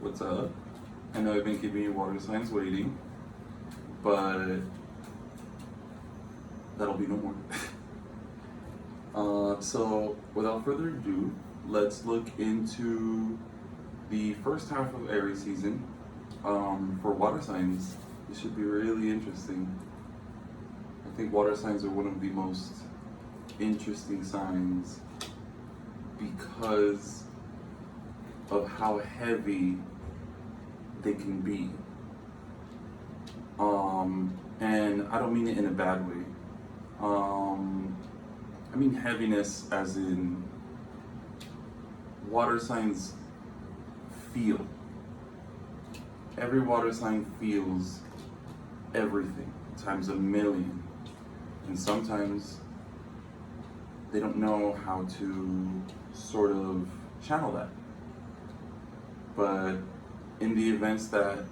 What's up? I know I've been keeping you water signs waiting, but that'll be no more. So without further ado, let's look into the first half of Aries season. For water signs, it should be really interesting. I think water signs are one of the most interesting signs because of how heavy they can be. And I don't mean it in a bad way. I mean heaviness as in water signs feel. Every water sign feels everything times a million. And sometimes they don't know how to sort of channel that. But in the events that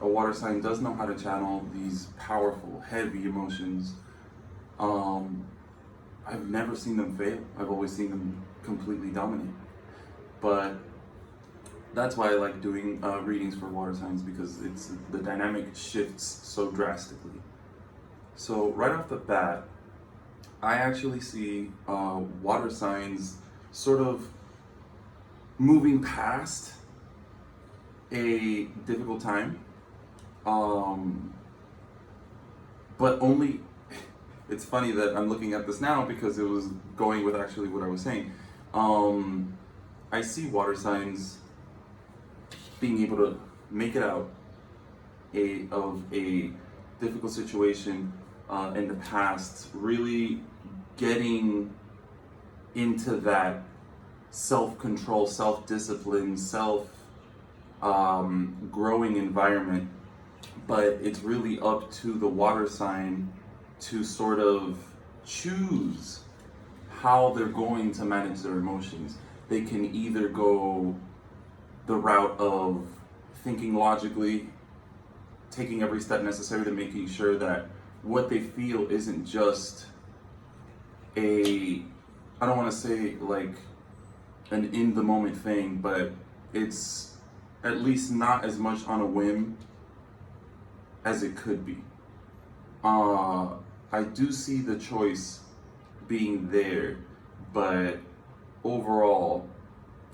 a water sign does know how to channel these powerful, heavy emotions, I've never seen them fail. I've always seen them completely dominate. But that's why I like doing readings for water signs, because the dynamic shifts so drastically. So right off the bat, I actually see water signs sort of moving past a difficult time, but only, it's funny that I'm looking at this now because it was going with actually what I was saying. I see water signs being able to make it out of a difficult situation in the past, really getting into that self-control, self-discipline, growing environment. But it's really up to the water sign to sort of choose how they're going to manage their emotions. They can either go the route of thinking logically, taking every step necessary to making sure that what they feel isn't just I don't want to say like an in the moment thing, but it's at least not as much on a whim as it could be. I do see the choice being there, but overall,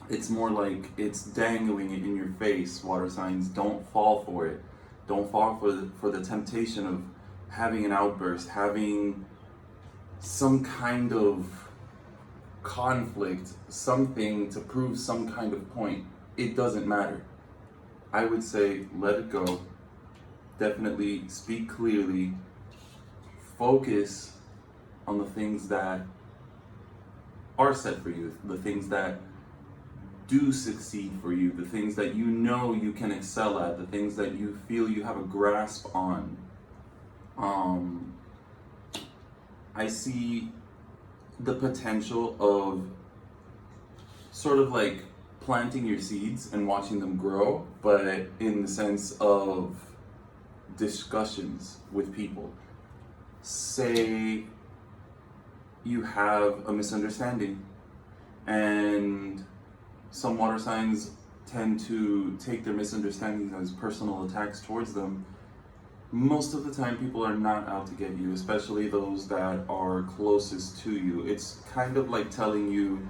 it's more like it's dangling it in your face. Water signs, don't fall for it. Don't fall for the temptation of having an outburst, having some kind of conflict, something to prove some kind of point. It doesn't matter. I would say let it go. Definitely speak clearly. Focus on the things that are set for you, the things that do succeed for you, the things that you know you can excel at, the things that you feel you have a grasp on. I see the potential of sort of like planting your seeds and watching them grow, but in the sense of discussions with people. Say you have a misunderstanding, and some water signs tend to take their misunderstandings as personal attacks towards them. Most of the time, people are not out to get you, especially those that are closest to you. It's kind of like telling you,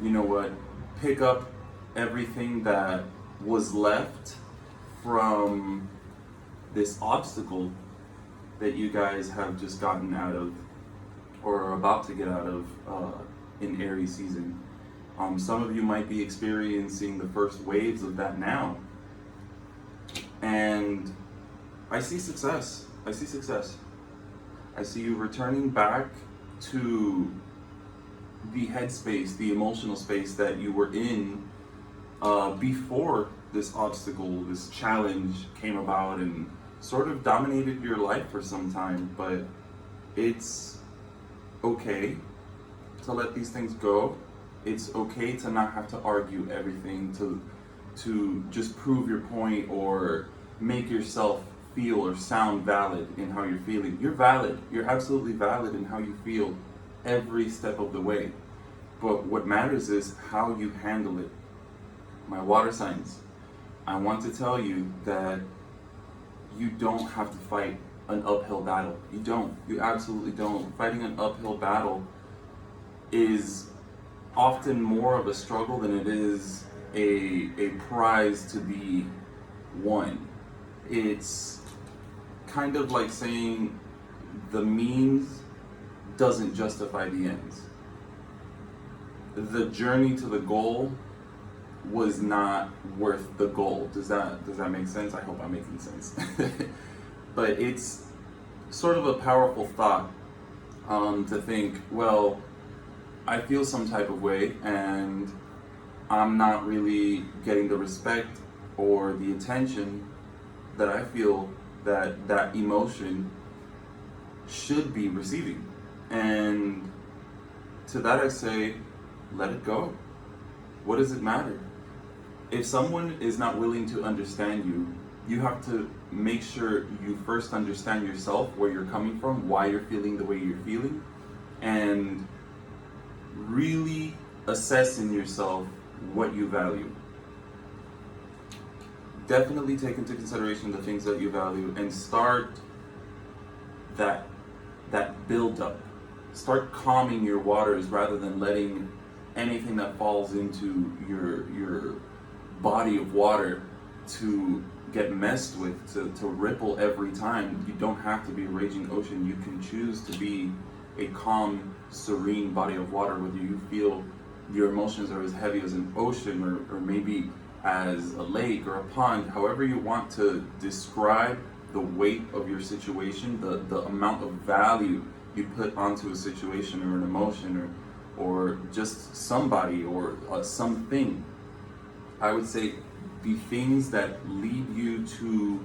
you know what, pick up everything that was left from this obstacle that you guys have just gotten out of or are about to get out of in Aries season. Some of you might be experiencing the first waves of that now. And I see success. I see success. I see you returning back to the headspace, the emotional space that you were in before this obstacle, this challenge came about and sort of dominated your life for some time. But it's okay to let these things go. It's okay to not have to argue everything to just prove your point or make yourself feel or sound valid in how you're feeling. You're valid. You're absolutely valid in how you feel every step of the way. But what matters is how you handle it. My water signs, I want to tell you that you don't have to fight an uphill battle. You don't. You absolutely don't. Fighting an uphill battle is often more of a struggle than it is a prize to be won. It's kind of like saying the means doesn't justify the ends. The journey to the goal was not worth the goal. Does that make sense? I hope I'm making sense. But it's sort of a powerful thought, to think, well, I feel some type of way and I'm not really getting the respect or the attention that I feel that emotion should be receiving. And to that I say, let it go. What does it matter? If someone is not willing to understand you, you have to make sure you first understand yourself, where you're coming from, why you're feeling the way you're feeling, and really assess in yourself what you value. Definitely take into consideration the things that you value and start that build up. Start calming your waters rather than letting anything that falls into your body of water to get messed with, to ripple every time. You don't have to be a raging ocean. You can choose to be a calm, serene body of water, whether you feel your emotions are as heavy as an ocean or maybe as a lake or a pond. However you want to describe the weight of your situation, the amount of value you put onto a situation or an emotion or just somebody or something. I would say the things that lead you to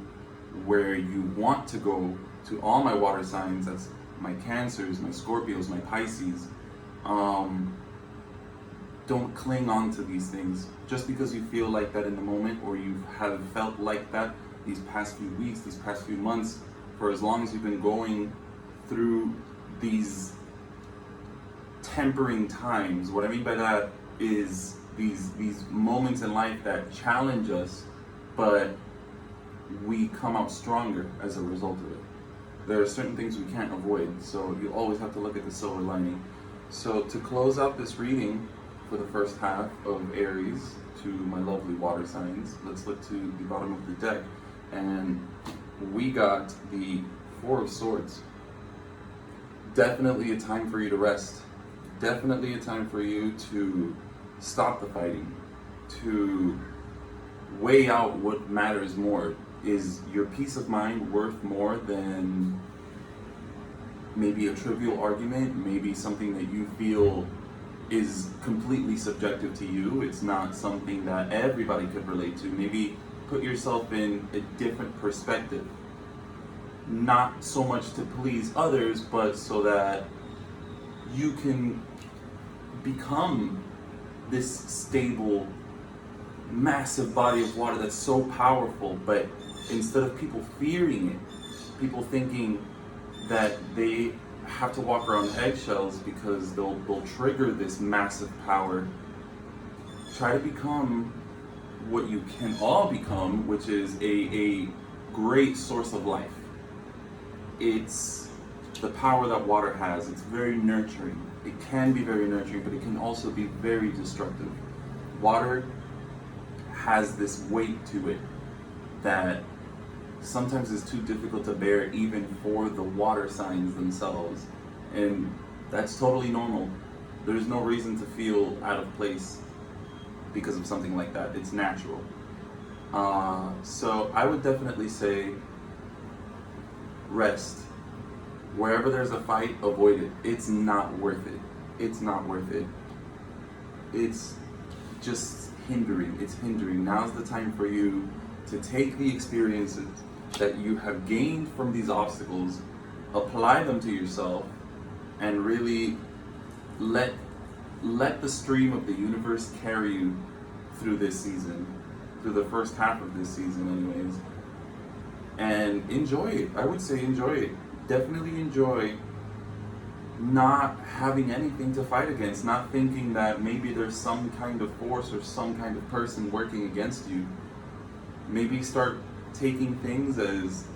where you want to go, to all my water signs, that's my Cancers, my Scorpios, my Pisces, don't cling on to these things just because you feel like that in the moment, or you have felt like that these past few weeks, these past few months, for as long as you've been going through these tempering times. What I mean by that is these moments in life that challenge us, but we come out stronger as a result of it. There are certain things we can't avoid, so you always have to look at the silver lining. So to close out this reading for the first half of Aries, to my lovely water signs, let's look to the bottom of the deck, and we got the Four of Swords. Definitely a time for you to rest. Definitely a time for you to stop the fighting, to weigh out what matters more. Is your peace of mind worth more than maybe a trivial argument, maybe something that you feel is completely subjective to you? It's not something that everybody could relate to. Maybe put yourself in a different perspective. Not so much to please others, but so that you can become this stable, massive body of water that's so powerful. But instead of people fearing it, people thinking that they have to walk around eggshells because they'll trigger this massive power, try to become what you can all become, which is a great source of life. It's the power that water has. It's very nurturing. It can be very nurturing, but it can also be very destructive. Water has this weight to it that sometimes is too difficult to bear even for the water signs themselves. And that's totally normal. There's no reason to feel out of place because of something like that. It's natural. So I would definitely say rest. Wherever there's a fight, avoid it. It's not worth it. It's not worth it. It's just hindering. It's hindering. Now's the time for you to take the experiences that you have gained from these obstacles, apply them to yourself, and really let the stream of the universe carry you through this season, through the first half of this season anyways. And enjoy it. I would say enjoy it. Definitely enjoy not having anything to fight against, not thinking that maybe there's some kind of force or some kind of person working against you. Maybe start taking things as,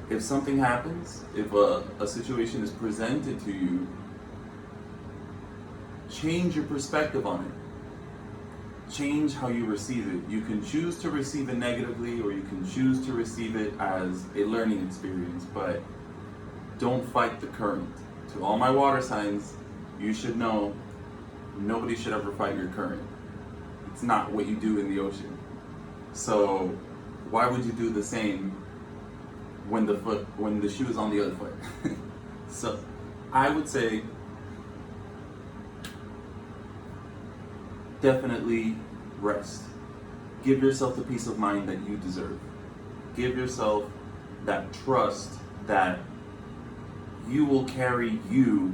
if something happens, if a situation is presented to you, change your perspective on it. Change how you receive it. You can choose to receive it negatively, or you can choose to receive it as a learning experience, but don't fight the current. To all my water signs, you should know nobody should ever fight your current. It's not what you do in the ocean. So why would you do the same when the shoe is on the other foot? So I would say definitely rest. Give yourself the peace of mind that you deserve. Give yourself that trust that you will carry you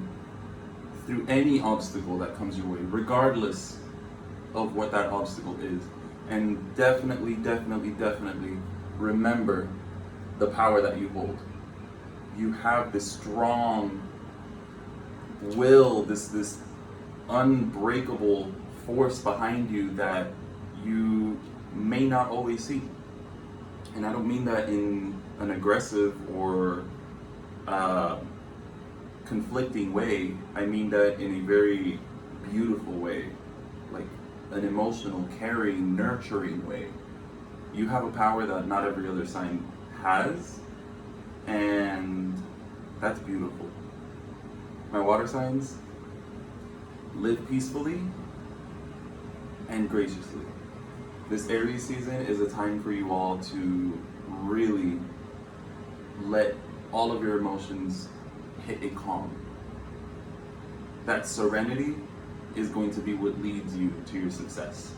through any obstacle that comes your way, regardless of what that obstacle is. And definitely remember the power that you hold. You have this strong will, this unbreakable force behind you that you may not always see. And I don't mean that in an aggressive or conflicting way. I mean that in a very beautiful way, like an emotional, caring, nurturing way. You have a power that not every other sign has, and that's beautiful. My water signs, live peacefully and graciously. This Aries season is a time for you all to really let all of your emotions hit a calm. That serenity is going to be what leads you to your success.